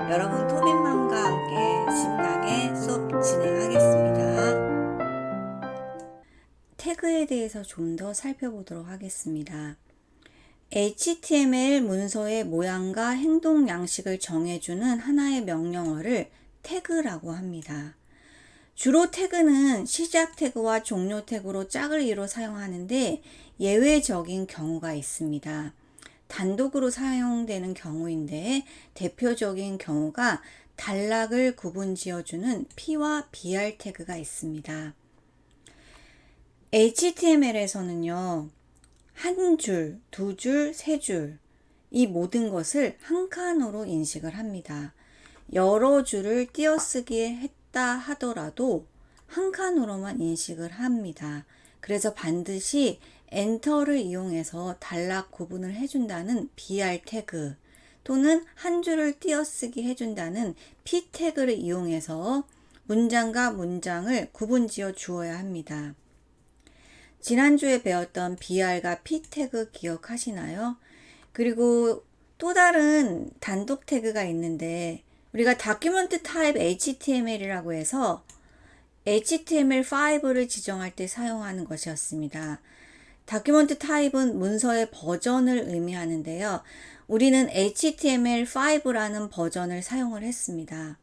여러분 토빈맘과 함께 신나게 수업 진행하겠습니다. 태그에 대해서 좀 더 살펴보도록 하겠습니다. HTML 문서의 모양과 행동 양식을 정해주는 하나의 명령어를 태그라고 합니다. 주로 태그는 시작 태그와 종료 태그로 짝을 이뤄 사용하는데 예외적인 경우가 있습니다. 단독으로 사용되는 경우인데 대표적인 경우가 단락을 구분 지어주는 P와 BR 태그가 있습니다. HTML에서는요, 한 줄, 두 줄, 세 줄, 이 모든 것을 한 칸으로 인식을 합니다. 여러 줄을 띄어쓰기 했다 하더라도 한 칸으로만 인식을 합니다. 그래서 반드시 엔터를 이용해서 단락 구분을 해준다는 BR 태그 또는 한 줄을 띄어쓰기 해준다는 P 태그를 이용해서 문장과 문장을 구분 지어 주어야 합니다. 지난주에 배웠던 BR과 P 태그 기억하시나요? 그리고 또 다른 단독 태그가 있는데 우리가 다큐멘트 타입 HTML이라고 해서 HTML5를 지정할 때 사용하는 것이었습니다. 다큐멘트 타입은 문서의 버전을 의미하는데요. 우리는 HTML5라는 버전을 사용을 했습니다.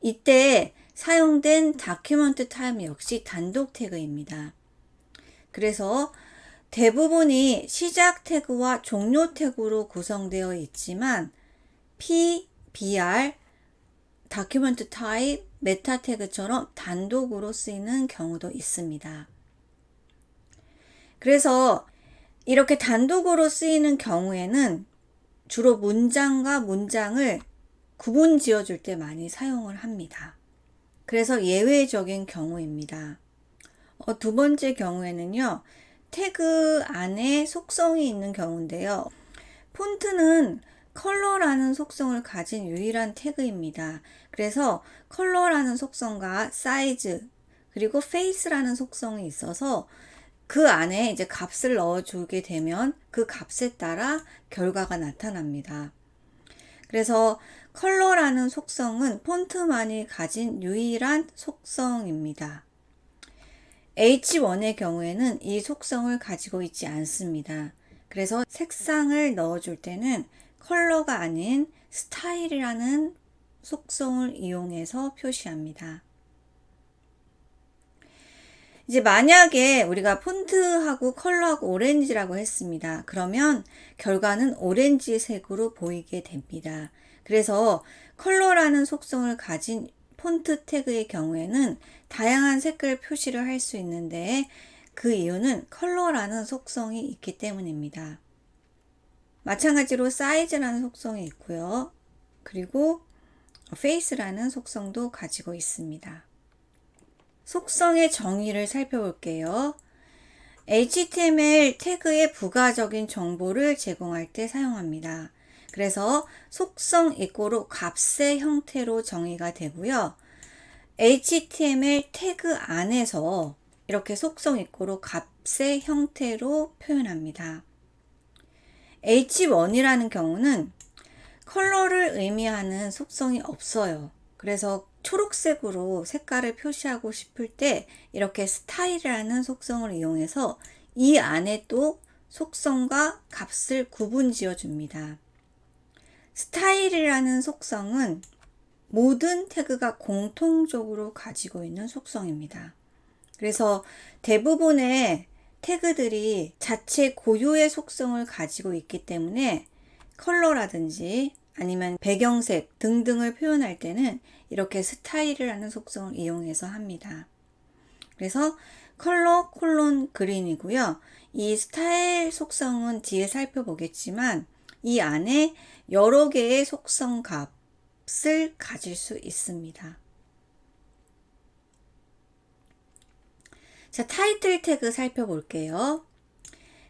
이때 사용된 다큐멘트 타입 역시 단독 태그입니다. 그래서 대부분이 시작 태그와 종료 태그로 구성되어 있지만 P, BR, 다큐멘트 타입, 메타 태그처럼 단독으로 쓰이는 경우도 있습니다. 그래서 이렇게 단독으로 쓰이는 경우에는 주로 문장과 문장을 구분 지어줄 때 많이 사용을 합니다. 그래서 예외적인 경우입니다. 두 번째 경우에는요, 태그 안에 속성이 있는 경우인데요. 폰트는 컬러라는 속성을 가진 유일한 태그입니다. 그래서 컬러라는 속성과 사이즈 그리고 페이스라는 속성이 있어서 그 안에 이제 값을 넣어주게 되면 그 값에 따라 결과가 나타납니다. 그래서 컬러라는 속성은 폰트만이 가진 유일한 속성입니다. H1의 경우에는 이 속성을 가지고 있지 않습니다. 그래서 색상을 넣어줄 때는 컬러가 아닌 스타일이라는 속성을 이용해서 표시합니다. 이제 만약에 우리가 폰트하고 컬러하고 오렌지라고 했습니다. 그러면 결과는 오렌지색으로 보이게 됩니다. 그래서 컬러라는 속성을 가진 폰트 태그의 경우에는 다양한 색깔 표시를 할 수 있는데 그 이유는 컬러라는 속성이 있기 때문입니다. 마찬가지로 사이즈라는 속성이 있고요. 그리고 페이스라는 속성도 가지고 있습니다. 속성의 정의를 살펴볼게요. HTML 태그의 부가적인 정보를 제공할 때 사용합니다. 그래서 속성 이꼬르 값의 형태로 정의가 되고요. HTML 태그 안에서 이렇게 속성 이꼬르 값의 형태로 표현합니다. H1이라는 경우는 컬러를 의미하는 속성이 없어요. 그래서 초록색으로 색깔을 표시하고 싶을 때 이렇게 스타일이라는 속성을 이용해서 이 안에 또 속성과 값을 구분 지어 줍니다. 스타일이라는 속성은 모든 태그가 공통적으로 가지고 있는 속성입니다. 그래서 대부분의 태그들이 자체 고유의 속성을 가지고 있기 때문에 컬러라든지 아니면 배경색 등등을 표현할 때는 이렇게 스타일이라는 속성을 이용해서 합니다. 그래서 컬러 콜론 그린이고요. 이 스타일 속성은 뒤에 살펴보겠지만 이 안에 여러 개의 속성 값을 가질 수 있습니다. 자, 타이틀 태그 살펴볼게요.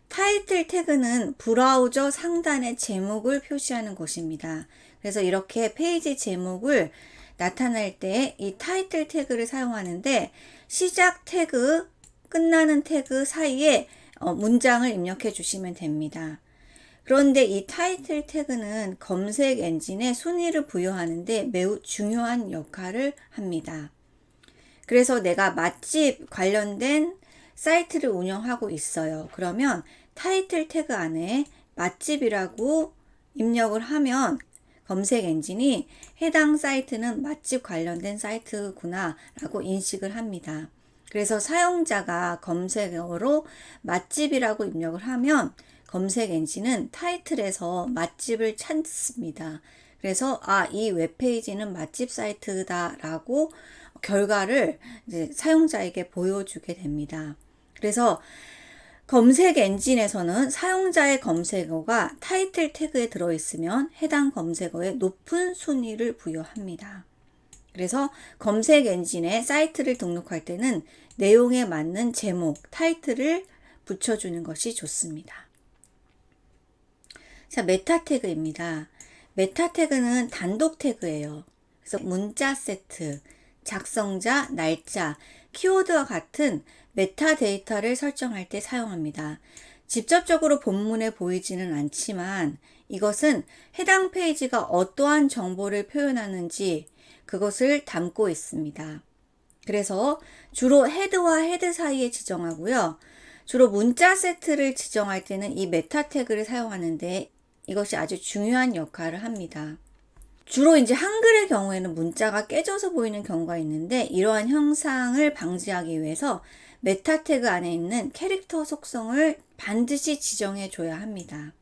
타이틀 태그는 브라우저 상단의 제목을 표시하는 곳입니다. 그래서 이렇게 페이지 제목을 나타낼 때 이 타이틀 태그를 사용하는데 시작 태그, 끝나는 태그 사이에 문장을 입력해 주시면 됩니다. 그런데 이 타이틀 태그는 검색 엔진에 순위를 부여하는데 매우 중요한 역할을 합니다. 그래서 내가 맛집 관련된 사이트를 운영하고 있어요. 그러면 타이틀 태그 안에 맛집이라고 입력을 하면 검색 엔진이 해당 사이트는 맛집 관련된 사이트구나 라고 인식을 합니다. 그래서 사용자가 검색어로 맛집이라고 입력을 하면 검색 엔진은 타이틀에서 맛집을 찾습니다. 그래서 이 웹페이지는 맛집 사이트다 라고 결과를 이제 사용자에게 보여주게 됩니다. 그래서 검색 엔진에서는 사용자의 검색어가 타이틀 태그에 들어있으면 해당 검색어에 높은 순위를 부여합니다. 그래서 검색 엔진에 사이트를 등록할 때는 내용에 맞는 제목, 타이틀을 붙여주는 것이 좋습니다. 자, 메타 태그입니다. 메타 태그는 단독 태그예요. 그래서 문자 세트, 작성자, 날짜, 키워드와 같은 메타데이터를 설정할 때 사용합니다. 직접적으로 본문에 보이지는 않지만 이것은 해당 페이지가 어떠한 정보를 표현하는지 그것을 담고 있습니다. 그래서 주로 헤드와 헤드 사이에 지정하고요. 주로 문자 세트를 지정할 때는 이 메타 태그를 사용하는데 이것이 아주 중요한 역할을 합니다. 주로 이제 한글의 경우에는 문자가 깨져서 보이는 경우가 있는데 이러한 현상을 방지하기 위해서 메타 태그 안에 있는 캐릭터 속성을 반드시 지정해 줘야 합니다.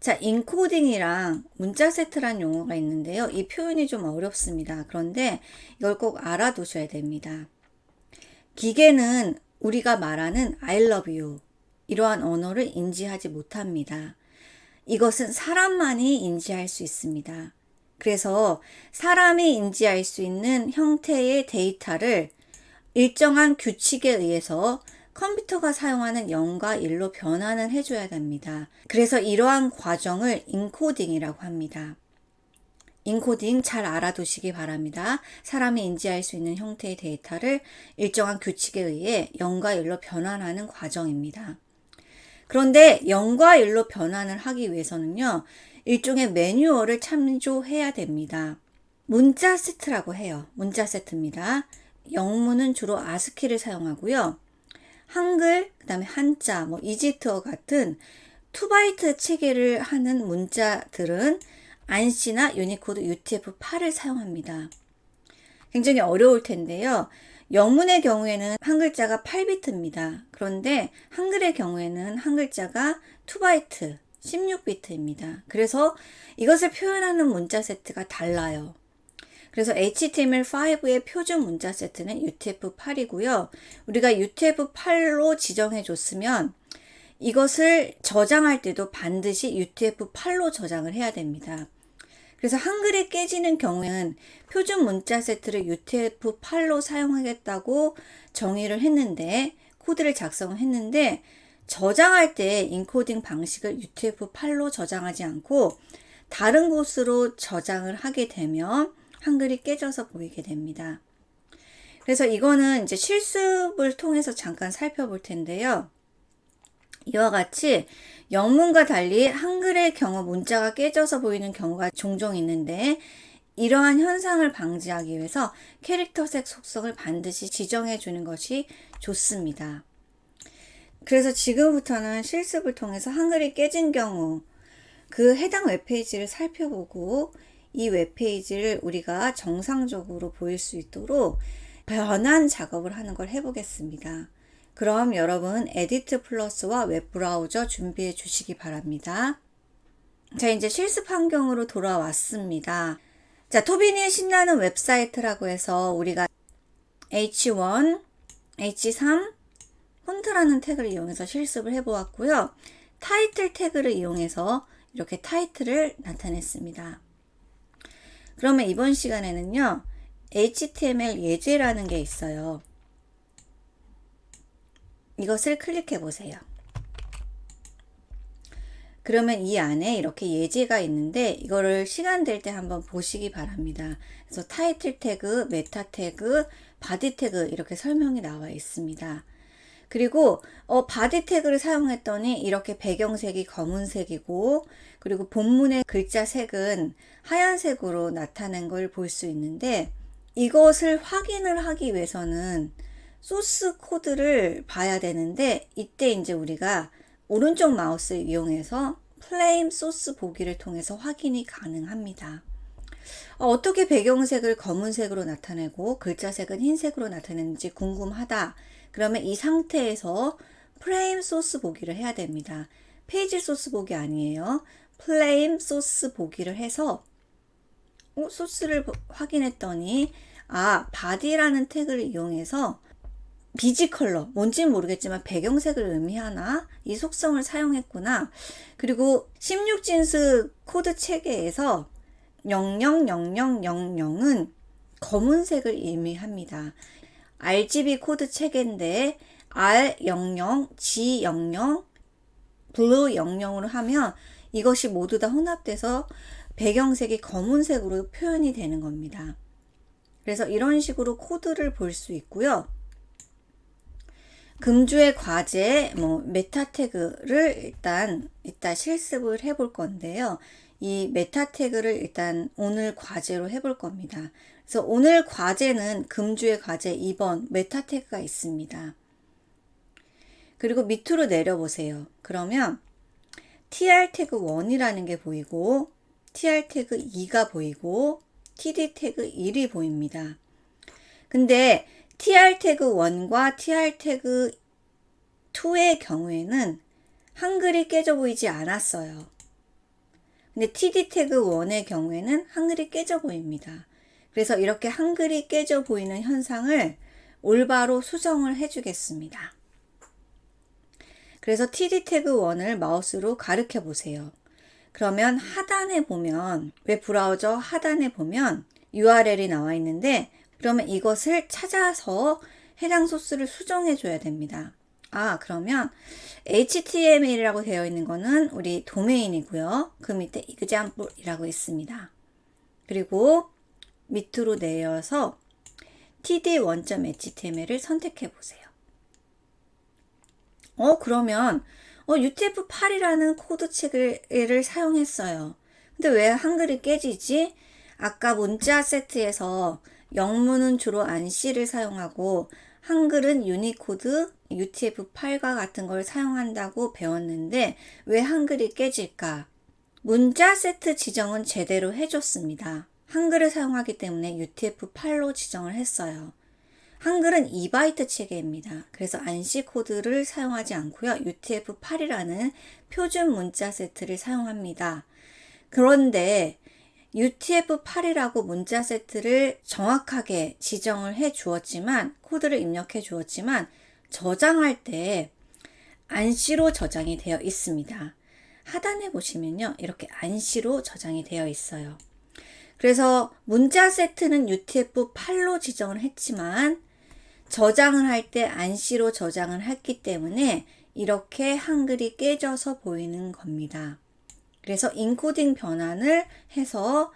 자, 인코딩이랑 문자 세트란 용어가 있는데요. 이 표현이 좀 어렵습니다. 그런데 이걸 꼭 알아두셔야 됩니다. 기계는 우리가 말하는 I love you 이러한 언어를 인지하지 못합니다. 이것은 사람만이 인지할 수 있습니다. 그래서 사람이 인지할 수 있는 형태의 데이터를 일정한 규칙에 의해서 컴퓨터가 사용하는 0과 1로 변환을 해줘야 됩니다. 그래서 이러한 과정을 인코딩이라고 합니다. 인코딩 잘 알아두시기 바랍니다. 사람이 인지할 수 있는 형태의 데이터를 일정한 규칙에 의해 0과 1로 변환하는 과정입니다. 그런데 0과 1로 변환을 하기 위해서는요, 일종의 매뉴얼을 참조해야 됩니다. 문자 세트라고 해요. 문자 세트입니다. 영문은 주로 아스키를 사용하고요. 한글, 그 다음에 한자, 이집트어 같은 2바이트 체계를 하는 문자들은 안시나 유니코드 UTF-8을 사용합니다. 굉장히 어려울 텐데요. 영문의 경우에는 한 글자가 8비트입니다. 그런데 한글의 경우에는 한 글자가 2바이트, 16비트입니다. 그래서 이것을 표현하는 문자 세트가 달라요. 그래서 HTML5의 표준 문자 세트는 UTF-8이고요. 우리가 UTF-8로 지정해 줬으면 이것을 저장할 때도 반드시 UTF-8로 저장을 해야 됩니다. 그래서 한글이 깨지는 경우에는 표준 문자 세트를 UTF-8로 사용하겠다고 정의를 했는데, 코드를 작성을 했는데, 저장할 때 인코딩 방식을 UTF-8로 저장하지 않고 다른 곳으로 저장을 하게 되면 한글이 깨져서 보이게 됩니다. 그래서 이거는 이제 실습을 통해서 잠깐 살펴볼 텐데요. 이와 같이 영문과 달리 한글의 경우 문자가 깨져서 보이는 경우가 종종 있는데 이러한 현상을 방지하기 위해서 캐릭터색 속성을 반드시 지정해 주는 것이 좋습니다. 그래서 지금부터는 실습을 통해서 한글이 깨진 경우 그 해당 웹페이지를 살펴보고 이 웹페이지를 우리가 정상적으로 보일 수 있도록 변환 작업을 하는 걸 해보겠습니다. 그럼 여러분 에디트 플러스와 웹브라우저 준비해 주시기 바랍니다. 자, 이제 실습 환경으로 돌아왔습니다. 자, 토비니의 신나는 웹사이트라고 해서 우리가 H1, H3, 폰트라는 태그를 이용해서 실습을 해보았고요. 타이틀 태그를 이용해서 이렇게 타이틀을 나타냈습니다. 그러면 이번 시간에는요, HTML 예제라는 게 있어요. 이것을 클릭해 보세요. 그러면 이 안에 이렇게 예제가 있는데 이거를 시간 될 때 한번 보시기 바랍니다. 그래서 타이틀 태그, 메타 태그, 바디 태그 이렇게 설명이 나와 있습니다. 그리고 바디 태그를 사용했더니 이렇게 배경색이 검은색이고, 그리고 본문의 글자 색은 하얀색으로 나타낸 걸 볼 수 있는데, 이것을 확인을 하기 위해서는 소스 코드를 봐야 되는데, 이때 이제 우리가 오른쪽 마우스를 이용해서 플레임 소스 보기를 통해서 확인이 가능합니다. 어떻게 배경색을 검은색으로 나타내고 글자색은 흰색으로 나타내는지 궁금하다. 그러면 이 상태에서 프레임 소스 보기를 해야 됩니다. 페이지 소스 보기 아니에요. 플레임 소스 보기를 해서 소스를 확인했더니 바디라는 태그를 이용해서 비지 컬러, 뭔지는 모르겠지만 배경색을 의미하나? 이 속성을 사용했구나. 그리고 16진수 코드 체계에서 000000은 검은색을 의미합니다. RGB 코드 체계인데 R00, G00, Blue 00으로 하면 이것이 모두 다 혼합돼서 배경색이 검은색으로 표현이 되는 겁니다. 그래서 이런 식으로 코드를 볼 수 있고요. 금주의 과제, 메타 태그를 일단 실습을 해볼 건데요. 이 메타 태그를 일단 오늘 과제로 해볼 겁니다. 그래서 오늘 과제는 금주의 과제 2번 메타 태그가 있습니다. 그리고 밑으로 내려보세요. 그러면 tr 태그 1이라는 게 보이고, tr 태그 2가 보이고, td 태그 1이 보입니다. 근데 tr 태그 1과 tr 태그 2의 경우에는 한글이 깨져 보이지 않았어요. 근데 td 태그 1의 경우에는 한글이 깨져 보입니다. 그래서 이렇게 한글이 깨져 보이는 현상을 올바로 수정을 해주겠습니다. 그래서 td 태그 1을 마우스로 가리켜 보세요. 그러면 하단에 보면, 웹브라우저 하단에 보면 URL이 나와 있는데, 그러면 이것을 찾아서 해당 소스를 수정해 줘야 됩니다. 그러면 HTML이라고 되어 있는 거는 우리 도메인이고요. 그 밑에 example이라고 있습니다. 그리고 밑으로 내려서 td1.html을 선택해 보세요. 그러면 UTF-8이라는 코드 체계를 사용했어요. 근데 왜 한글이 깨지지? 아까 문자 세트에서 영문은 주로 ANSI를 사용하고 한글은 유니코드, UTF-8과 같은 걸 사용한다고 배웠는데 왜 한글이 깨질까? 문자 세트 지정은 제대로 해줬습니다. 한글을 사용하기 때문에 UTF-8로 지정을 했어요. 한글은 2바이트 체계입니다. 그래서 ANSI 코드를 사용하지 않고요. UTF-8이라는 표준 문자 세트를 사용합니다. 그런데 UTF-8이라고 문자 세트를 정확하게 지정을 해 주었지만, 코드를 입력해 주었지만 저장할 때 ANSI로 저장이 되어 있습니다. 하단에 보시면요, 이렇게 ANSI로 저장이 되어 있어요. 그래서 문자 세트는 UTF-8로 지정을 했지만 저장을 할 때 ANSI로 저장을 했기 때문에 이렇게 한글이 깨져서 보이는 겁니다. 그래서 인코딩 변환을 해서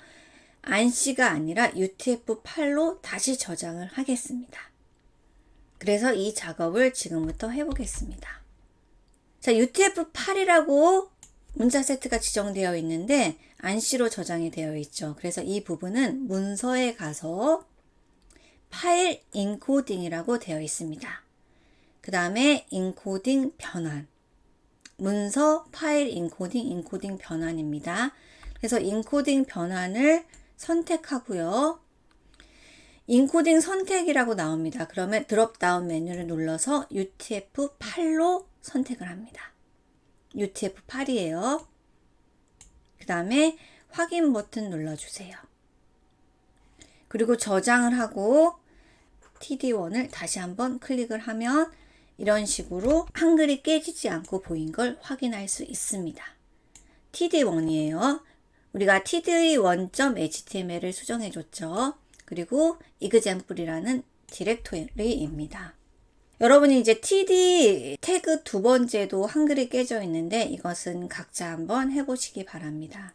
ANSI가 아니라 UTF-8로 다시 저장을 하겠습니다. 그래서 이 작업을 지금부터 해보겠습니다. 자, UTF-8이라고 문자 세트가 지정되어 있는데 ANSI로 저장이 되어 있죠. 그래서 이 부분은 문서에 가서 파일 인코딩이라고 되어 있습니다. 그 다음에 인코딩 변환, 문서 파일 인코딩 변환입니다. 그래서 인코딩 변환을 선택하고요. 인코딩 선택이라고 나옵니다. 그러면 드롭다운 메뉴를 눌러서 UTF-8로 선택을 합니다. UTF-8이에요. 그 다음에 확인 버튼 눌러주세요. 그리고 저장을 하고 TD1을 다시 한번 클릭을 하면 이런 식으로 한글이 깨지지 않고 보인 걸 확인할 수 있습니다. TD1이에요. 우리가 td1.html을 수정해 줬죠. 그리고 example이라는 디렉토리입니다. 여러분이 이제 td 태그 두 번째도 한글이 깨져 있는데 이것은 각자 한번 해보시기 바랍니다.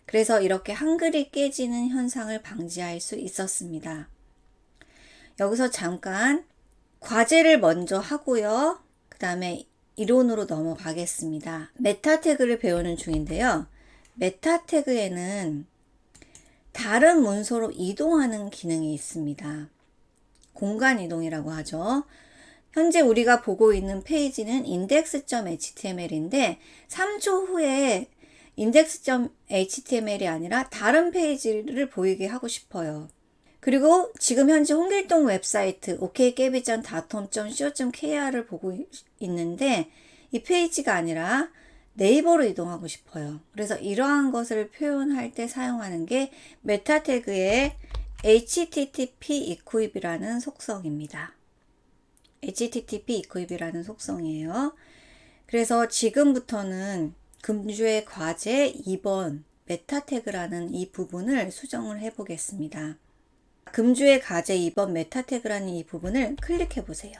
그래서 이렇게 한글이 깨지는 현상을 방지할 수 있었습니다. 여기서 잠깐 과제를 먼저 하고요. 다음에 이론으로 넘어가겠습니다. 메타 태그를 배우는 중인데요. 메타 태그에는 다른 문서로 이동하는 기능이 있습니다. 공간 이동이라고 하죠. 현재 우리가 보고 있는 페이지는 index.html인데 3초 후에 index.html이 아니라 다른 페이지를 보이게 하고 싶어요. 그리고 지금 현재 홍길동 웹사이트 ok깨비전.com.co.kr을 보고 있는데 이 페이지가 아니라 네이버로 이동하고 싶어요. 그래서 이러한 것을 표현할 때 사용하는 게 메타 태그의 http equip이라는 속성입니다. http equip이라는 속성이에요. 그래서 지금부터는 금주의 과제 2번 메타 태그라는 이 부분을 수정을 해 보겠습니다. 금주의 과제 2번 메타 태그라는 이 부분을 클릭해 보세요.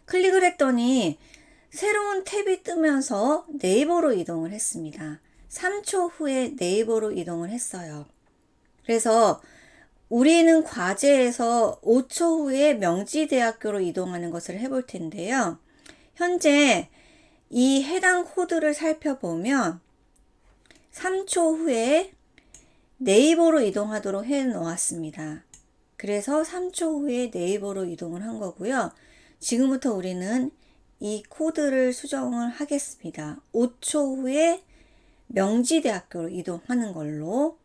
클릭을 했더니 새로운 탭이 뜨면서 네이버로 이동을 했습니다. 3초 후에 네이버로 이동을 했어요. 그래서 우리는 과제에서 5초 후에 명지대학교로 이동하는 것을 해볼 텐데요. 현재 이 해당 코드를 살펴보면 3초 후에 네이버로 이동하도록 해 놓았습니다. 그래서 3초 후에 네이버로 이동을 한 거고요. 지금부터 우리는 이 코드를 수정을 하겠습니다. 5초 후에 명지대학교로 이동하는 걸로.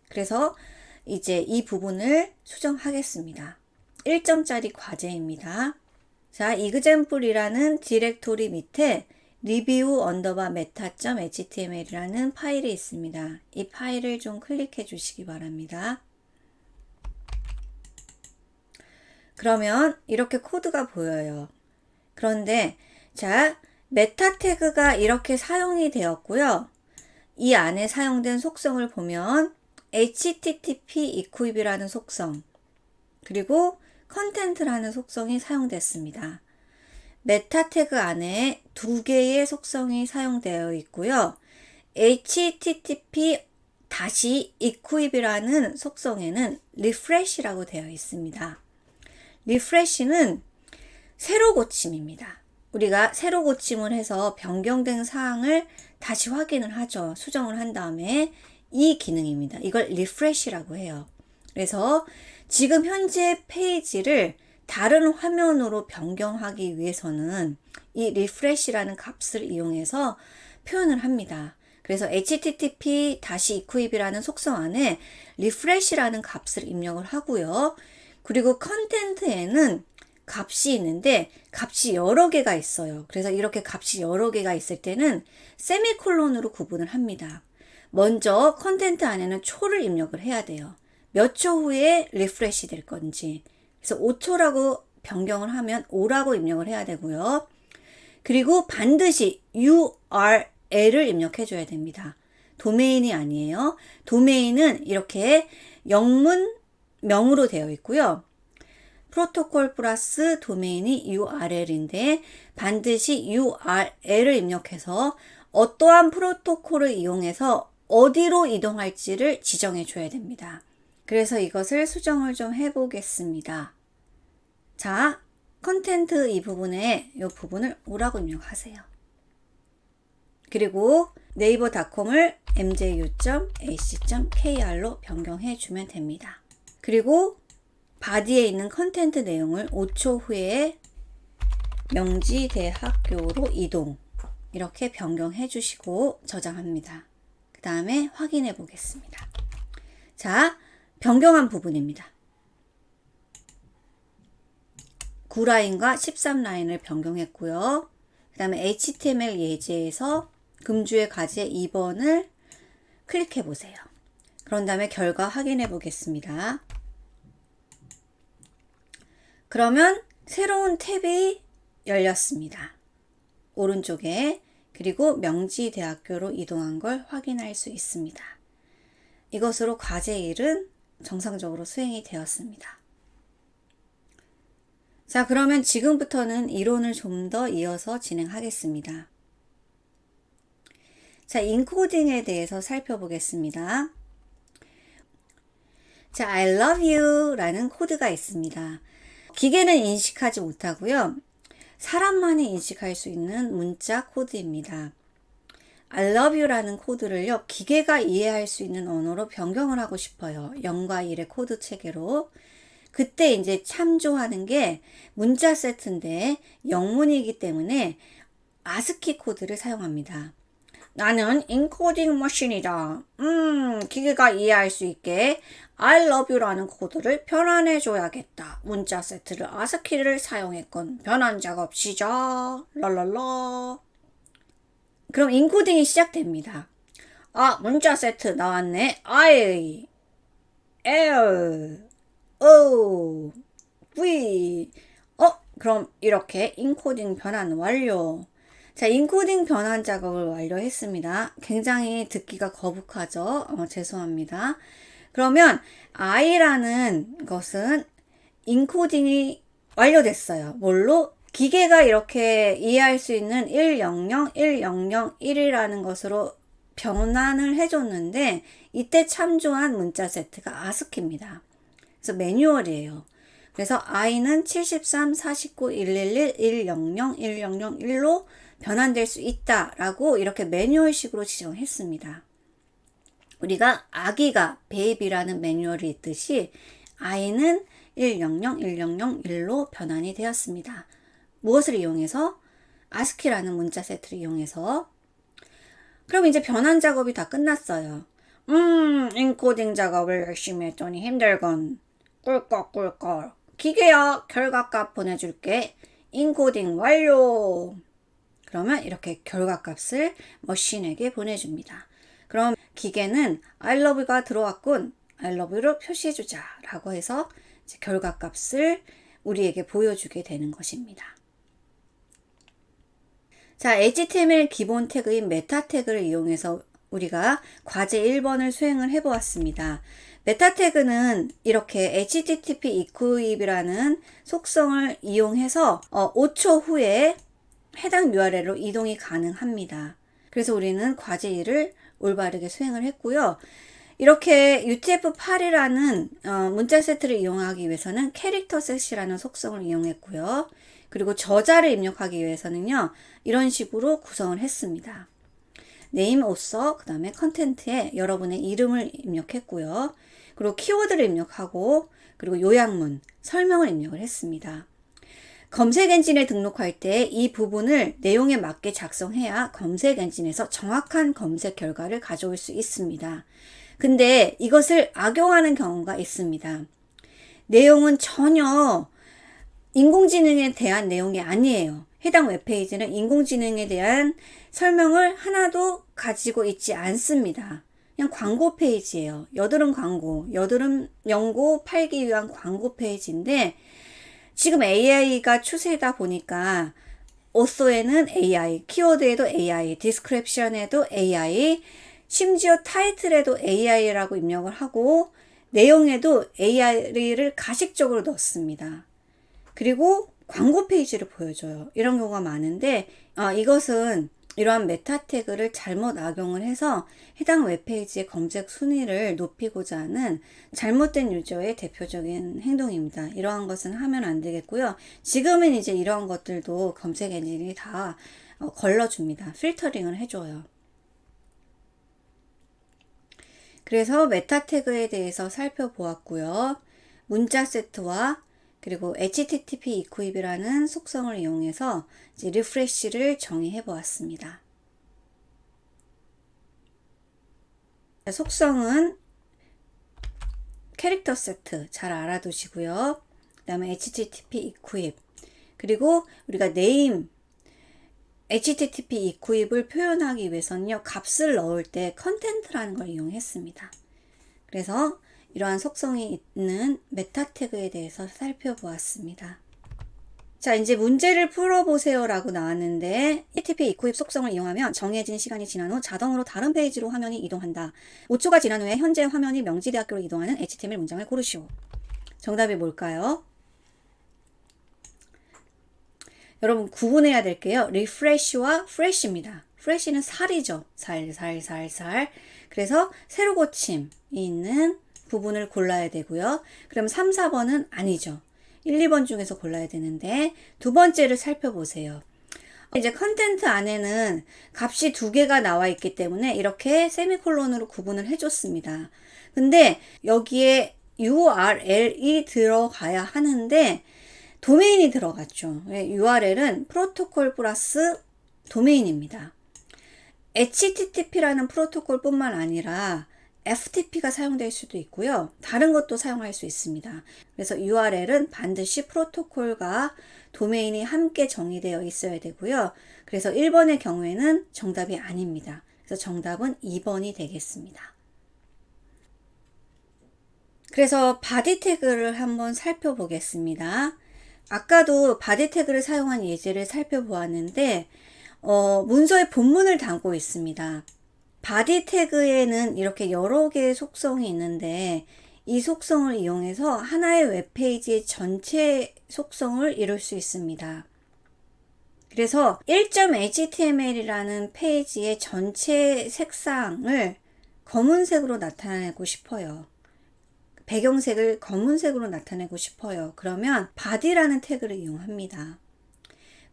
그래서 이제 이 부분을 수정하겠습니다. 1점짜리 과제입니다. 자, example이라는 디렉토리 밑에 review_meta.html이라는 파일이 있습니다. 이 파일을 좀 클릭해 주시기 바랍니다. 그러면 이렇게 코드가 보여요. 그런데 자, 메타 태그가 이렇게 사용이 되었고요. 이 안에 사용된 속성을 보면 http equip이라는 속성, 그리고 컨텐트라는 속성이 사용됐습니다. 메타 태그 안에 두 개의 속성이 사용되어 있고요. http equip이라는 속성에는 refresh라고 되어 있습니다. refresh는 새로 고침입니다. 우리가 새로 고침을 해서 변경된 사항을 다시 확인을 하죠. 수정을 한 다음에 이 기능입니다. 이걸 refresh라고 해요. 그래서 지금 현재 페이지를 다른 화면으로 변경하기 위해서는 이 refresh라는 값을 이용해서 표현을 합니다. 그래서 http equip이라는 속성 안에 refresh라는 값을 입력을 하고요. 그리고 컨텐트에는 값이 있는데 값이 여러 개가 있어요. 그래서 이렇게 값이 여러 개가 있을 때는 세미콜론으로 구분을 합니다. 먼저 컨텐트 안에는 초를 입력을 해야 돼요. 몇 초 후에 리프레시 될 건지. 그래서 5초라고 변경을 하면 5라고 입력을 해야 되고요. 그리고 반드시 URL을 입력해 줘야 됩니다. 도메인이 아니에요. 도메인은 이렇게 영문명으로 되어 있고요. 프로토콜 플러스 도메인이 URL인데 반드시 URL을 입력해서 어떠한 프로토콜을 이용해서 어디로 이동할지를 지정해 줘야 됩니다. 그래서 이것을 수정을 좀 해보겠습니다. 자, 컨텐트 이 부분에 이 부분을 5라고 입력하세요. 그리고 네이버닷컴을 mju.ac.kr로 변경해 주면 됩니다. 그리고 바디에 있는 컨텐트 내용을 5초 후에 명지대학교로 이동, 이렇게 변경해 주시고 저장합니다. 그 다음에 확인해 보겠습니다. 자, 변경한 부분입니다. 9라인과 13라인을 변경했고요. 그 다음에 HTML 예제에서 금주의 과제 2번을 클릭해 보세요. 그런 다음에 결과 확인해 보겠습니다. 그러면 새로운 탭이 열렸습니다. 오른쪽에. 그리고 명지대학교로 이동한 걸 확인할 수 있습니다. 이것으로 과제 1은 정상적으로 수행이 되었습니다. 자, 그러면 지금부터는 이론을 좀 더 이어서 진행하겠습니다. 자, 인코딩에 대해서 살펴보겠습니다. 자, I love you 라는 코드가 있습니다. 기계는 인식하지 못하고요. 사람만이 인식할 수 있는 문자 코드입니다. I love you라는 코드를요, 기계가 이해할 수 있는 언어로 변경을 하고 싶어요. 0과 1의 코드 체계로. 그때 이제 참조하는 게 문자 세트인데 영문이기 때문에 아스키 코드를 사용합니다. 나는 인코딩 머신이다. 기계가 이해할 수 있게 I love you라는 코드를 변환해 줘야겠다. 문자 세트를 아스키를 사용했건 변환 작업 시작. 랄랄라. 그럼 인코딩이 시작됩니다. 문자 세트 나왔네. I, L, O, V. 그럼 이렇게 인코딩 변환 완료. 자, 인코딩 변환 작업을 완료했습니다. 굉장히 듣기가 거북하죠? 죄송합니다. 그러면 I라는 것은 인코딩이 완료됐어요. 뭘로? 기계가 이렇게 이해할 수 있는 100, 1001이라는 것으로 변환을 해줬는데 이때 참조한 문자 세트가 아스키입니다. 그래서 매뉴얼이에요. 그래서 I는 73, 49, 111, 100, 1001로 변환될 수 있다라고 이렇게 매뉴얼식으로 지정했습니다. 우리가 아기가 베이비라는 매뉴얼이 있듯이 I는 100, 1001로 변환이 되었습니다. 무엇을 이용해서? 아스키라는 문자 세트를 이용해서. 그럼 이제 변환 작업이 다 끝났어요. 인코딩 작업을 열심히 했더니 힘들건. 꿀꺽꿀꺽. 기계야, 결과값 보내줄게. 인코딩 완료. 그러면 이렇게 결과값을 머신에게 보내줍니다. 그럼 기계는 I love you가 들어왔군. I love you로 표시해주자 라고 해서 이제 결과값을 우리에게 보여주게 되는 것입니다. 자, HTML 기본 태그인 메타 태그를 이용해서 우리가 과제 1번을 수행을 해보았습니다. 메타 태그는 이렇게 HTTP equip이라는 속성을 이용해서 5초 후에 해당 URL로 이동이 가능합니다. 그래서 우리는 과제 1을 올바르게 수행을 했고요. 이렇게 UTF-8이라는 문자 세트를 이용하기 위해서는 캐릭터 셋이라는 속성을 이용했고요. 그리고 저자를 입력하기 위해서는요, 이런 식으로 구성을 했습니다. 네임, 오서, 그 다음에 컨텐트에 여러분의 이름을 입력했고요. 그리고 키워드를 입력하고, 그리고 요약문, 설명을 입력을 했습니다. 검색 엔진에 등록할 때 이 부분을 내용에 맞게 작성해야 검색 엔진에서 정확한 검색 결과를 가져올 수 있습니다. 근데 이것을 악용하는 경우가 있습니다. 내용은 전혀 인공지능에 대한 내용이 아니에요. 해당 웹페이지는 인공지능에 대한 설명을 하나도 가지고 있지 않습니다. 그냥 광고 페이지예요. 여드름 광고, 여드름 연고 팔기 위한 광고 페이지인데 지금 AI가 추세다 보니까 오소에는 AI, 키워드에도 AI, 디스크립션에도 AI, 심지어 타이틀에도 AI라고 입력을 하고 내용에도 AI를 가식적으로 넣습니다. 그리고 광고 페이지를 보여줘요. 이런 경우가 많은데 이것은 이러한 메타 태그를 잘못 악용을 해서 해당 웹페이지의 검색 순위를 높이고자 하는 잘못된 유저의 대표적인 행동입니다. 이러한 것은 하면 안 되겠고요. 지금은 이제 이러한 것들도 검색 엔진이 다 걸러줍니다. 필터링을 해줘요. 그래서 메타 태그에 대해서 살펴보았고요. 문자 세트와 그리고 HTTP equip이라는 속성을 이용해서 이제 리프레시를 정의해 보았습니다. 속성은 캐릭터 세트 잘 알아두시고요. 그 다음에 HTTP equip 그리고 우리가 name HTTP equip을 표현하기 위해서는요. 값을 넣을 때 컨텐트라는 걸 이용했습니다. 그래서 이러한 속성이 있는 메타 태그에 대해서 살펴보았습니다. 자, 이제 문제를 풀어보세요 라고 나왔는데 HTTP equip 속성을 이용하면 정해진 시간이 지난 후 자동으로 다른 페이지로 화면이 이동한다. 5초가 지난 후에 현재 화면이 명지대학교로 이동하는 HTML 문장을 고르시오. 정답이 뭘까요? 여러분 구분해야 될게요. refresh와 fresh입니다. fresh는 살이죠. 살. 그래서 새로 고침이 있는 부분을 골라야 되고요. 그럼 3, 4번은 아니죠. 1, 2번 중에서 골라야 되는데 두 번째를 살펴보세요. 이제 컨텐트 안에는 값이 두 개가 나와 있기 때문에 이렇게 세미콜론으로 구분을 해줬습니다. 근데 여기에 URL이 들어가야 하는데 도메인이 들어갔죠. URL은 프로토콜 플러스 도메인입니다. HTTP라는 프로토콜 뿐만 아니라 FTP가 사용될 수도 있고요. 다른 것도 사용할 수 있습니다. 그래서 URL은 반드시 프로토콜과 도메인이 함께 정의되어 있어야 되고요. 그래서 1번의 경우에는 정답이 아닙니다. 그래서 정답은 2번이 되겠습니다. 그래서 바디 태그를 한번 살펴보겠습니다. 아까도 바디 태그를 사용한 예제를 살펴보았는데 문서의 본문을 담고 있습니다. 바디 태그에는 이렇게 여러 개의 속성이 있는데 이 속성을 이용해서 하나의 웹페이지의 전체 속성을 이룰 수 있습니다. 그래서 1.html이라는 페이지의 전체 색상을 검은색으로 나타내고 싶어요. 배경색을 검은색으로 나타내고 싶어요. 그러면 body라는 태그를 이용합니다.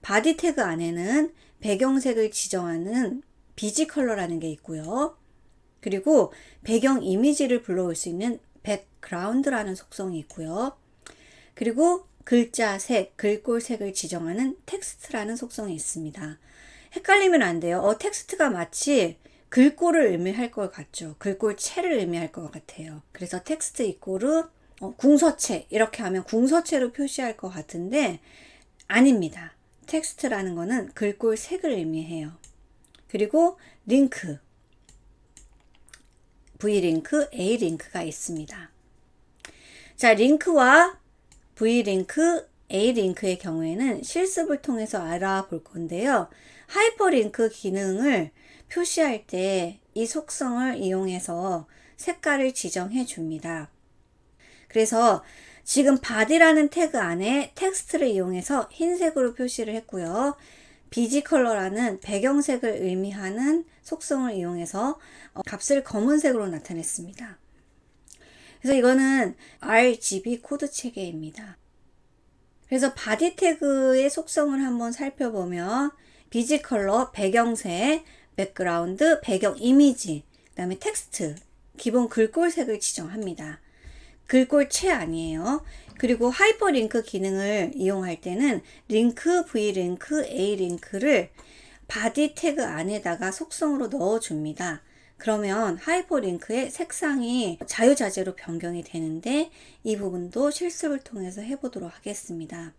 body 태그 안에는 배경색을 지정하는 BG 컬러라는 게 있고요. 그리고 배경 이미지를 불러올 수 있는 background라는 속성이 있고요. 그리고 글자 색, 글꼴 색을 지정하는 텍스트라는 속성이 있습니다. 헷갈리면 안 돼요. 텍스트가 마치 글꼴을 의미할 것 같죠. 글꼴체를 의미할 것 같아요. 그래서 텍스트 이꼬르 궁서체 이렇게 하면 궁서체로 표시할 것 같은데 아닙니다. 텍스트라는 거는 글꼴 색을 의미해요. 그리고 링크, V링크, A링크가 있습니다. 자, 링크와 V링크, A링크의 경우에는 실습을 통해서 알아볼 건데요. 하이퍼링크 기능을 표시할 때 이 속성을 이용해서 색깔을 지정해 줍니다. 그래서 지금 body라는 태그 안에 텍스트를 이용해서 흰색으로 표시를 했고요. BG 컬러라는 배경색을 의미하는 속성을 이용해서 값을 검은색으로 나타냈습니다. 그래서 이거는 RGB 코드 체계입니다. 그래서 body 태그의 속성을 한번 살펴보면 BG 컬러, 배경색, 백그라운드, 배경 이미지, 그 다음에 텍스트, 기본 글꼴색을 지정합니다. 글꼴체 아니에요. 그리고 하이퍼링크 기능을 이용할 때는 링크, V링크, A링크를 바디 태그 안에다가 속성으로 넣어줍니다. 그러면 하이퍼링크의 색상이 자유자재로 변경이 되는데 이 부분도 실습을 통해서 해보도록 하겠습니다.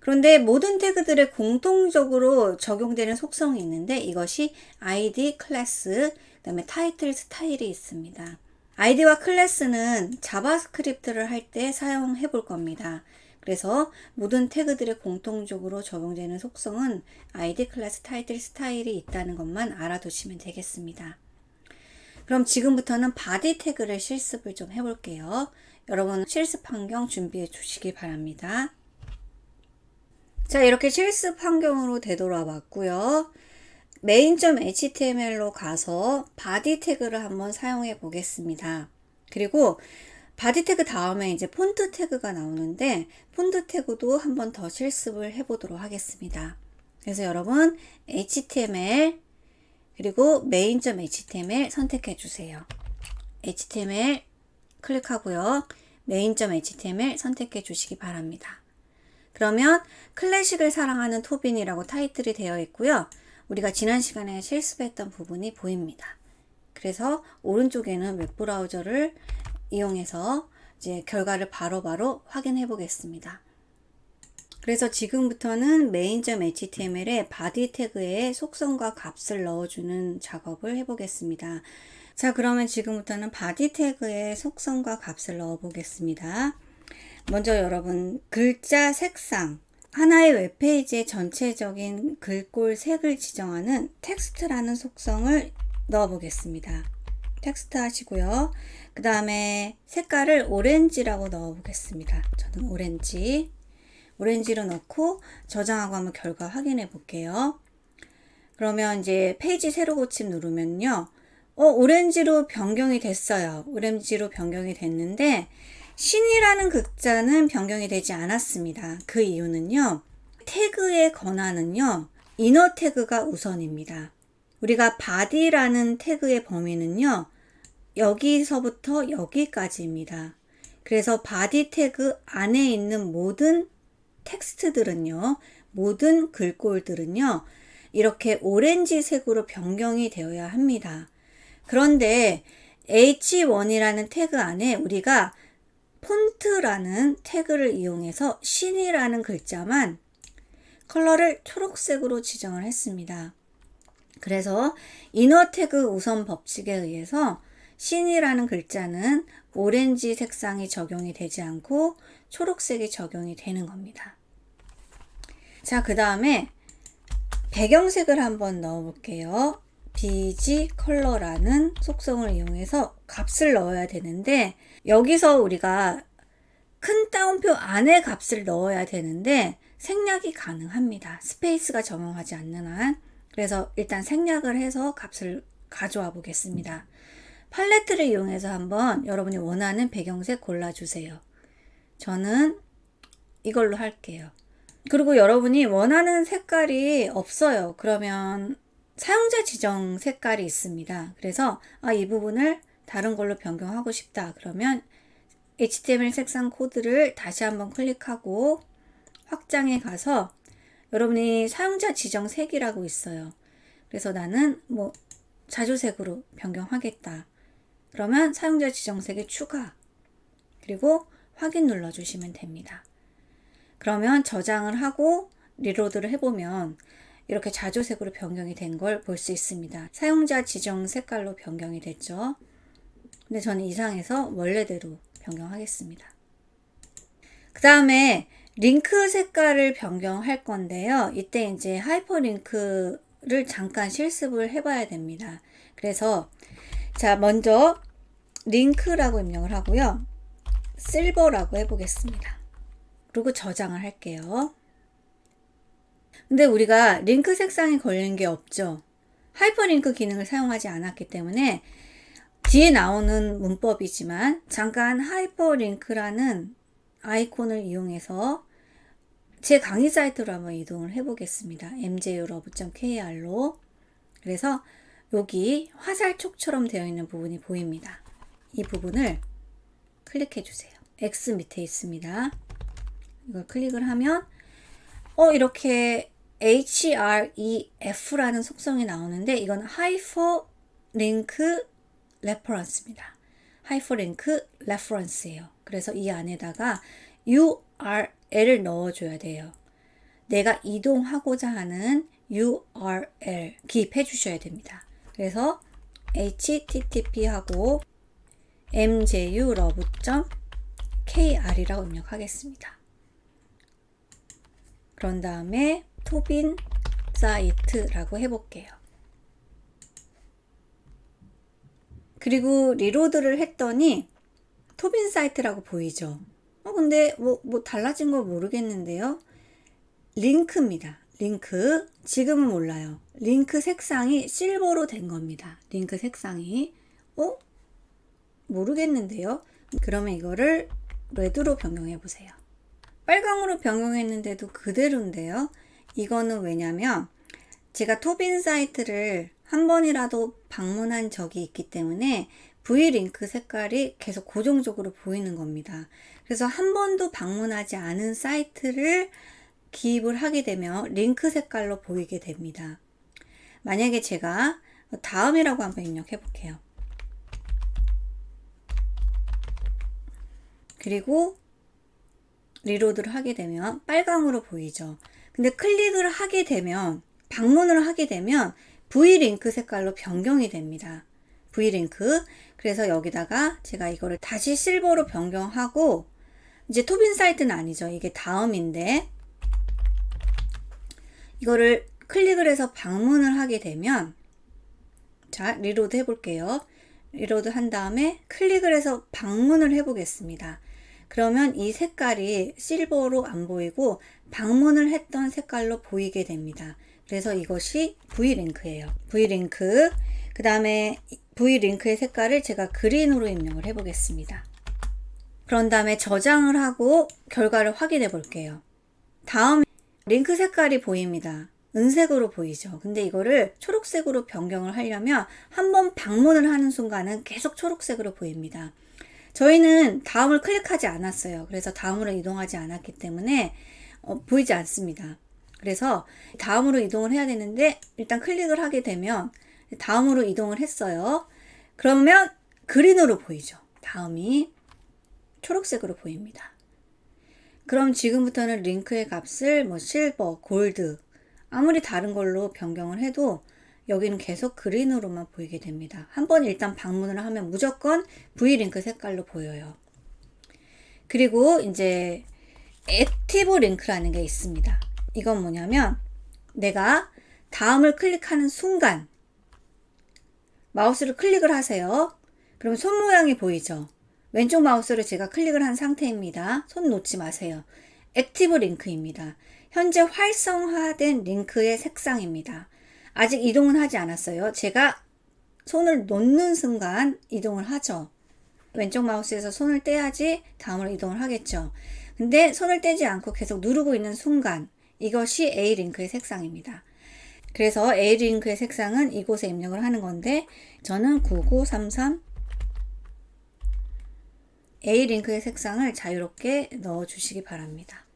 그런데 모든 태그들에 공통적으로 적용되는 속성이 있는데 이것이 ID, 클래스, 그 다음에 타이틀, 스타일이 있습니다. ID와 클래스는 자바스크립트를 할 때 사용해 볼 겁니다. 그래서 모든 태그들에 공통적으로 적용되는 속성은 ID, 클래스, 타이틀, 스타일이 있다는 것만 알아두시면 되겠습니다. 그럼 지금부터는 바디 태그를 실습을 좀 해볼게요. 여러분 실습 환경 준비해 주시기 바랍니다. 자, 이렇게 실습 환경으로 되돌아 왔고요. main.html로 가서 body 태그를 한번 사용해 보겠습니다. 그리고 body 태그 다음에 이제 폰트 태그가 나오는데 폰트 태그도 한번 더 실습을 해 보도록 하겠습니다. 그래서 여러분 html 그리고 main.html 선택해 주세요. html 클릭하고요. main.html 선택해 주시기 바랍니다. 그러면 클래식을 사랑하는 토빈이라고 타이틀이 되어 있고요. 우리가 지난 시간에 실습했던 부분이 보입니다. 그래서 오른쪽에는 웹브라우저를 이용해서 이제 결과를 바로바로 확인해 보겠습니다. 그래서 지금부터는 main.html에 body 태그에 속성과 값을 넣어주는 작업을 해보겠습니다. 자, 그러면 지금부터는 body 태그에 속성과 값을 넣어 보겠습니다. 먼저 여러분 글자 색상, 하나의 웹페이지의 전체적인 글꼴 색을 지정하는 텍스트라는 속성을 넣어 보겠습니다. 텍스트 하시고요. 그 다음에 색깔을 오렌지라고 넣어 보겠습니다. 저는 오렌지로 넣고 저장하고 한번 결과 확인해 볼게요. 그러면 이제 페이지 새로 고침 누르면요. 오렌지로 변경이 됐어요. 오렌지로 변경이 됐는데 신이라는 글자는 변경이 되지 않았습니다. 그 이유는요. 태그의 권한은요. 이너 태그가 우선입니다. 우리가 body라는 태그의 범위는요. 여기서부터 여기까지입니다. 그래서 body 태그 안에 있는 모든 텍스트들은요. 모든 글꼴들은요. 이렇게 오렌지색으로 변경이 되어야 합니다. 그런데 H1이라는 태그 안에 우리가 폰트라는 태그를 이용해서 신이라는 글자만 컬러를 초록색으로 지정을 했습니다. 그래서 이너 태그 우선 법칙에 의해서 신이라는 글자는 오렌지 색상이 적용이 되지 않고 초록색이 적용이 되는 겁니다. 자, 그 다음에 배경색을 한번 넣어 볼게요. bg 컬러라는 속성을 이용해서 값을 넣어야 되는데 여기서 우리가 큰 따옴표 안에 값을 넣어야 되는데 생략이 가능합니다. 스페이스가 적용하지 않는 한. 그래서 일단 생략을 해서 값을 가져와 보겠습니다. 팔레트를 이용해서 한번 여러분이 원하는 배경색 골라주세요. 저는 이걸로 할게요. 그리고 여러분이 원하는 색깔이 없어요. 그러면 사용자 지정 색깔이 있습니다. 그래서 이 부분을 다른 걸로 변경하고 싶다. 그러면 HTML 색상 코드를 다시 한번 클릭하고 확장에 가서 여러분이 사용자 지정 색이라고 있어요. 그래서 나는 자주색으로 변경하겠다. 그러면 사용자 지정 색에 추가. 그리고 확인 눌러주시면 됩니다. 그러면 저장을 하고 리로드를 해보면 이렇게 자주색으로 변경이 된 걸 볼 수 있습니다. 사용자 지정 색깔로 변경이 됐죠. 근데 저는 이상해서 원래대로 변경하겠습니다. 그 다음에 링크 색깔을 변경할 건데요. 이때 이제 하이퍼링크를 잠깐 실습을 해봐야 됩니다. 그래서 자, 먼저 링크라고 입력을 하고요. 실버라고 해보겠습니다. 그리고 저장을 할게요. 근데 우리가 링크 색상이 걸린 게 없죠. 하이퍼링크 기능을 사용하지 않았기 때문에 뒤에 나오는 문법이지만 잠깐 하이퍼링크라는 아이콘을 이용해서 제 강의 사이트로 한번 이동을 해보겠습니다. mjlove.kr로. 그래서 여기 화살촉처럼 되어 있는 부분이 보입니다. 이 부분을 클릭해 주세요. X 밑에 있습니다. 이걸 클릭을 하면 이렇게 href라는 속성이 나오는데 이건 하이퍼링크 레퍼런스입니다. 하이퍼링크 레퍼런스예요. 그래서 이 안에다가 URL을 넣어줘야 돼요. 내가 이동하고자 하는 URL 기입해 주셔야 됩니다. 그래서 http 하고 mjlove.kr이라고 입력하겠습니다. 그런 다음에 토빈 사이트라고 해볼게요. 그리고 리로드를 했더니 토빈 사이트라고 보이죠? 근데 뭐 달라진 거 모르겠는데요. 링크입니다. 링크. 지금은 몰라요. 링크 색상이 실버로 된 겁니다. 링크 색상이. 모르겠는데요. 그러면 이거를 레드로 변경해 보세요. 빨강으로 변경했는데도 그대로인데요. 이거는 왜냐면 제가 토빈 사이트를 한 번이라도 방문한 적이 있기 때문에 V링크 색깔이 계속 고정적으로 보이는 겁니다. 그래서 한 번도 방문하지 않은 사이트를 기입을 하게 되면 링크 색깔로 보이게 됩니다. 만약에 제가 다음이라고 한번 입력해 볼게요. 그리고 리로드를 하게 되면 빨강으로 보이죠. 근데 클릭을 하게 되면 방문을 하게 되면 V링크 색깔로 변경이 됩니다. V링크. 그래서 여기다가 제가 이거를 다시 실버로 변경하고 이제 토빈 사이트는 아니죠. 이게 다음인데 이거를 클릭을 해서 방문을 하게 되면 자, 리로드 해볼게요. 리로드 한 다음에 클릭을 해서 방문을 해보겠습니다. 그러면 이 색깔이 실버로 안 보이고 방문을 했던 색깔로 보이게 됩니다. 그래서 이것이 V링크예요. V링크. 그 다음에 V링크의 색깔을 제가 그린으로 입력을 해보겠습니다. 그런 다음에 저장을 하고 결과를 확인해 볼게요. 다음 링크 색깔이 보입니다. 은색으로 보이죠. 근데 이거를 초록색으로 변경을 하려면 한번 방문을 하는 순간은 계속 초록색으로 보입니다. 저희는 다음을 클릭하지 않았어요. 그래서 다음으로 이동하지 않았기 때문에 보이지 않습니다. 그래서 다음으로 이동을 해야 되는데 일단 클릭을 하게 되면 다음으로 이동을 했어요. 그러면 그린으로 보이죠. 다음이 초록색으로 보입니다. 그럼 지금부터는 링크의 값을 뭐 실버, 골드 아무리 다른 걸로 변경을 해도 여기는 계속 그린으로만 보이게 됩니다. 한번 일단 방문을 하면 무조건 V링크 색깔로 보여요. 그리고 이제 액티브 링크라는 게 있습니다. 이건 뭐냐면 내가 다음을 클릭하는 순간 마우스를 클릭을 하세요. 그럼 손 모양이 보이죠? 왼쪽 마우스를 제가 클릭을 한 상태입니다. 손 놓지 마세요. 액티브 링크입니다. 현재 활성화된 링크의 색상입니다. 아직 이동은 하지 않았어요. 제가 손을 놓는 순간 이동을 하죠. 왼쪽 마우스에서 손을 떼야지 다음으로 이동을 하겠죠. 근데 손을 떼지 않고 계속 누르고 있는 순간 이것이 A링크의 색상입니다. 그래서 A링크의 색상은 이곳에 입력을 하는 건데 저는 9933 A링크의 색상을 자유롭게 넣어 주시기 바랍니다.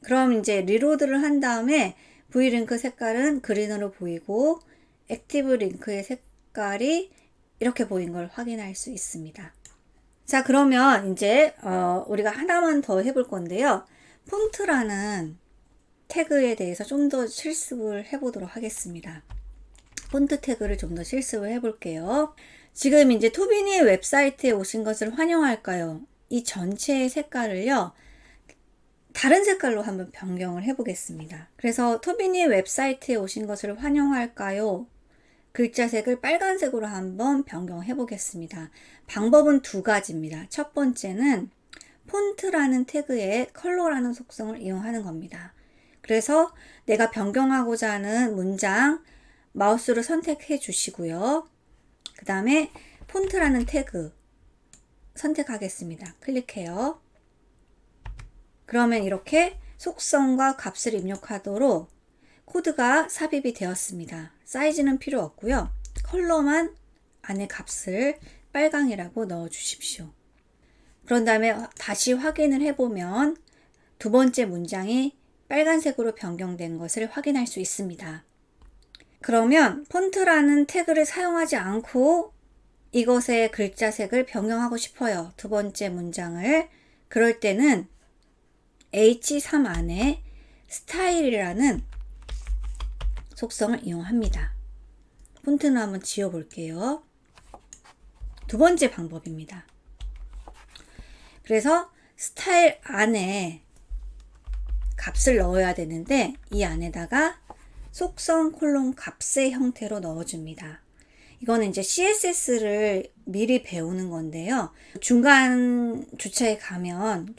그럼 이제 리로드를 한 다음에 V링크 색깔은 그린으로 보이고 액티브 링크의 색깔이 이렇게 보인 걸 확인할 수 있습니다. 자, 그러면 이제 우리가 하나만 더 해볼 건데요. 폰트라는 태그에 대해서 좀 더 실습을 해보도록 하겠습니다. 폰트 태그를 좀 더 실습을 해볼게요. 지금 이제 투비니 웹사이트에 오신 것을 환영할까요? 이 전체의 색깔을요, 다른 색깔로 한번 변경을 해보겠습니다. 그래서 투비니 웹사이트에 오신 것을 환영할까요? 글자색을 빨간색으로 한번 변경해 보겠습니다. 방법은 두 가지입니다. 첫 번째는 폰트라는 태그에 컬러라는 속성을 이용하는 겁니다. 그래서 내가 변경하고자 하는 문장 마우스로 선택해 주시고요. 그 다음에 폰트라는 태그 선택하겠습니다. 클릭해요. 그러면 이렇게 속성과 값을 입력하도록 코드가 삽입이 되었습니다. 사이즈는 필요 없고요. 컬러만 안에 값을 빨강이라고 넣어 주십시오. 그런 다음에 다시 확인을 해보면 두 번째 문장이 빨간색으로 변경된 것을 확인할 수 있습니다. 그러면 폰트라는 태그를 사용하지 않고 이것의 글자색을 변경하고 싶어요. 두 번째 문장을. 그럴 때는 H3 안에 스타일이라는 속성을 이용합니다. 폰트는 한번 지워 볼게요. 두 번째 방법입니다. 그래서 스타일 안에 값을 넣어야 되는데 이 안에다가 속성 콜론 값의 형태로 넣어줍니다. 이거는 이제 CSS를 미리 배우는 건데요. 중간 주차에 가면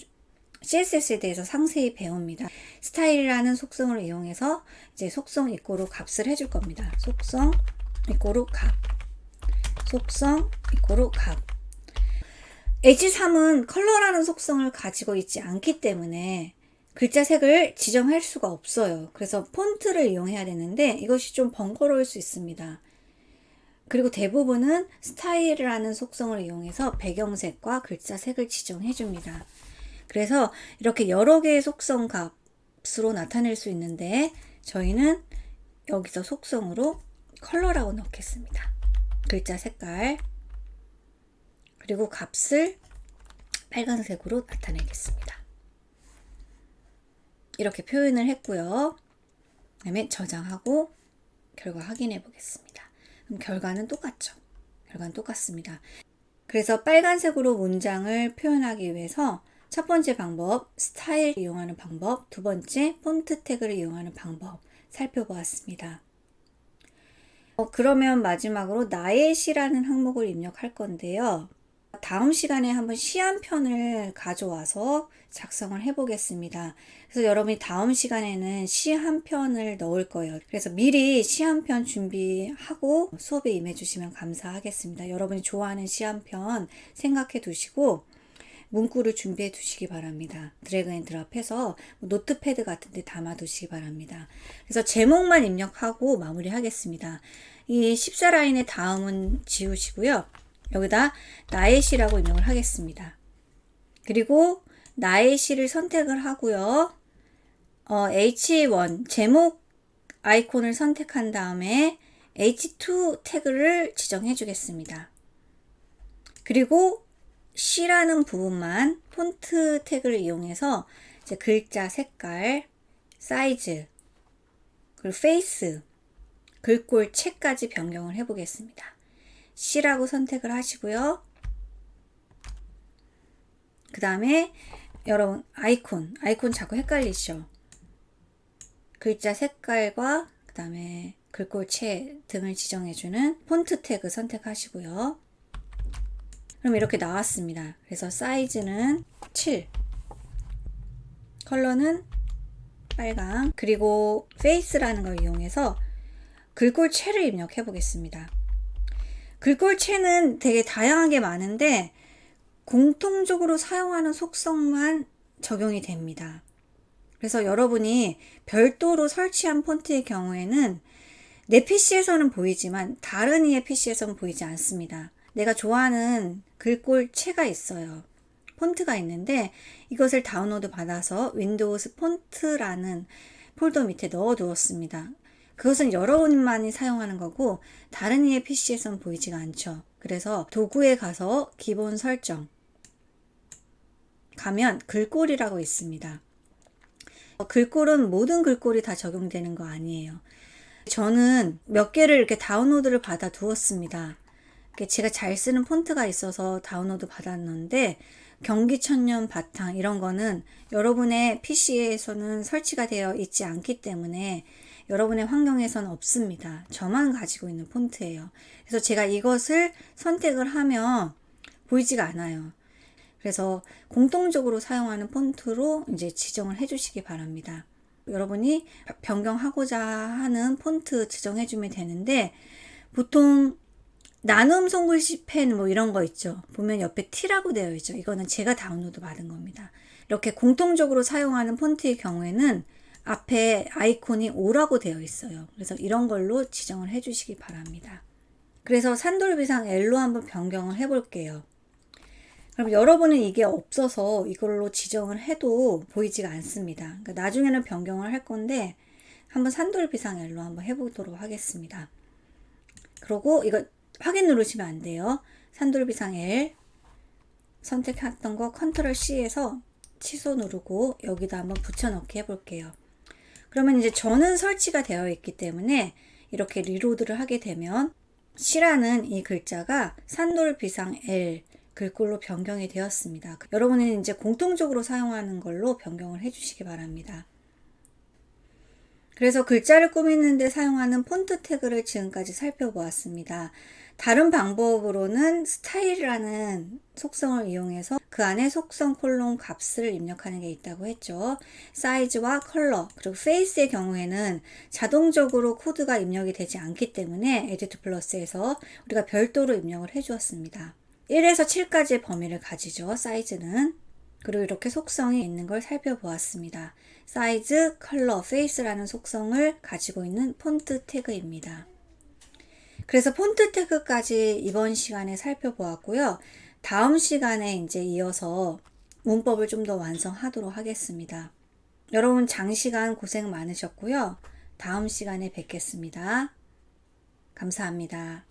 CSS에 대해서 상세히 배웁니다. 스타일이라는 속성을 이용해서 이제 속성 이꼬르 값을 해줄 겁니다. 속성 이꼬르 값. 속성 이꼬르 값. H3은 컬러라는 속성을 가지고 있지 않기 때문에 글자색을 지정할 수가 없어요. 그래서 폰트를 이용해야 되는데 이것이 좀 번거로울 수 있습니다. 그리고 대부분은 스타일이라는 속성을 이용해서 배경색과 글자색을 지정해 줍니다. 그래서 이렇게 여러 개의 속성 값으로 나타낼 수 있는데 저희는 여기서 속성으로 컬러라고 넣겠습니다. 글자 색깔 그리고 값을 빨간색으로 나타내겠습니다. 이렇게 표현을 했고요. 그 다음에 저장하고 결과 확인해 보겠습니다. 그럼 결과는 똑같죠. 결과는 똑같습니다. 그래서 빨간색으로 문장을 표현하기 위해서 첫 번째 방법, 스타일 이용하는 방법, 두 번째, 폰트 태그를 이용하는 방법 살펴보았습니다. 그러면 마지막으로 나의 시라는 항목을 입력할 건데요. 다음 시간에 한번 시 한 편을 가져와서 작성을 해 보겠습니다. 그래서 여러분이 다음 시간에는 시 한 편을 넣을 거예요. 그래서 미리 시 한 편 준비하고 수업에 임해 주시면 감사하겠습니다. 여러분이 좋아하는 시 한 편 생각해 두시고 문구를 준비해 두시기 바랍니다. 드래그 앤 드롭해서 노트패드 같은 데 담아 두시기 바랍니다. 그래서 제목만 입력하고 마무리하겠습니다. 이 14라인의 다음은 지우시고요. 여기다 나의 시라고 입력을 하겠습니다. 그리고 나의 시를 선택을 하고요. H1 제목 아이콘을 선택한 다음에 H2 태그를 지정해 주겠습니다. 그리고 시라는 부분만 폰트 태그를 이용해서 이제 글자 색깔, 사이즈, 그리고 페이스, 글꼴 채까지 변경을 해 보겠습니다. 시라고 선택을 하시고요. 그 다음에 여러분 아이콘 자꾸 헷갈리시죠? 글자 색깔과 그 다음에 글꼴체 등을 지정해주는 폰트 태그 선택하시고요. 그럼 이렇게 나왔습니다. 그래서 사이즈는 7, 컬러는 빨강, 그리고 페이스라는 걸 이용해서 글꼴체를 입력해 보겠습니다. 글꼴체는 되게 다양하게 많은데 공통적으로 사용하는 속성만 적용이 됩니다. 그래서 여러분이 별도로 설치한 폰트의 경우에는 내 PC에서는 보이지만 다른 이의 PC에서는 보이지 않습니다. 내가 좋아하는 글꼴체가 있어요. 폰트가 있는데 이것을 다운로드 받아서 윈도우스 폰트라는 폴더 밑에 넣어 두었습니다. 그것은 여러분만이 사용하는 거고 다른 이의 PC에서는 보이지가 않죠. 그래서 도구에 가서 기본 설정 가면 글꼴이라고 있습니다. 글꼴은 모든 글꼴이 다 적용되는 거 아니에요. 저는 몇 개를 이렇게 다운로드를 받아 두었습니다. 제가 잘 쓰는 폰트가 있어서 다운로드 받았는데 경기천년 바탕 이런 거는 여러분의 PC에서는 설치가 되어 있지 않기 때문에 여러분의 환경에서는 없습니다. 저만 가지고 있는 폰트예요. 그래서 제가 이것을 선택을 하면 보이지가 않아요. 그래서 공통적으로 사용하는 폰트로 이제 지정을 해 주시기 바랍니다. 여러분이 변경하고자 하는 폰트 지정해 주면 되는데 보통 나눔 손글씨 펜 뭐 이런 거 있죠. 보면 옆에 T라고 되어 있죠. 이거는 제가 다운로드 받은 겁니다. 이렇게 공통적으로 사용하는 폰트의 경우에는 앞에 아이콘이 O라고 되어 있어요. 그래서 이런 걸로 지정을 해 주시기 바랍니다. 그래서 산돌비상 L로 한번 변경을 해 볼게요. 그럼 여러분은 이게 없어서 이걸로 지정을 해도 보이지가 않습니다. 그러니까 나중에는 변경을 할 건데 한번 산돌비상 L로 한번 해보도록 하겠습니다. 그리고 이거 확인 누르시면 안 돼요. 산돌비상 L 선택했던 거 컨트롤 C에서 취소 누르고 여기다 한번 붙여넣기 해볼게요. 그러면 이제 저는 설치가 되어 있기 때문에 이렇게 리로드를 하게 되면 C라는 이 글자가 산돌비상 L 글꼴로 변경이 되었습니다. 여러분은 이제 공통적으로 사용하는 걸로 변경을 해주시기 바랍니다. 그래서 글자를 꾸미는 데 사용하는 폰트 태그를 지금까지 살펴보았습니다. 다른 방법으로는 스타일이라는 속성을 이용해서 그 안에 속성 콜론 값을 입력하는 게 있다고 했죠. 사이즈와 컬러 그리고 페이스의 경우에는 자동적으로 코드가 입력이 되지 않기 때문에 에디트 플러스에서 우리가 별도로 입력을 해 주었습니다. 1에서 7까지의 범위를 가지죠. 사이즈는. 그리고 이렇게 속성이 있는 걸 살펴보았습니다. 사이즈, 컬러, 페이스라는 속성을 가지고 있는 폰트 태그입니다. 그래서 폰트 태그까지 이번 시간에 살펴보았고요. 다음 시간에 이제 이어서 문법을 좀 더 완성하도록 하겠습니다. 여러분 장시간 고생 많으셨고요. 다음 시간에 뵙겠습니다. 감사합니다.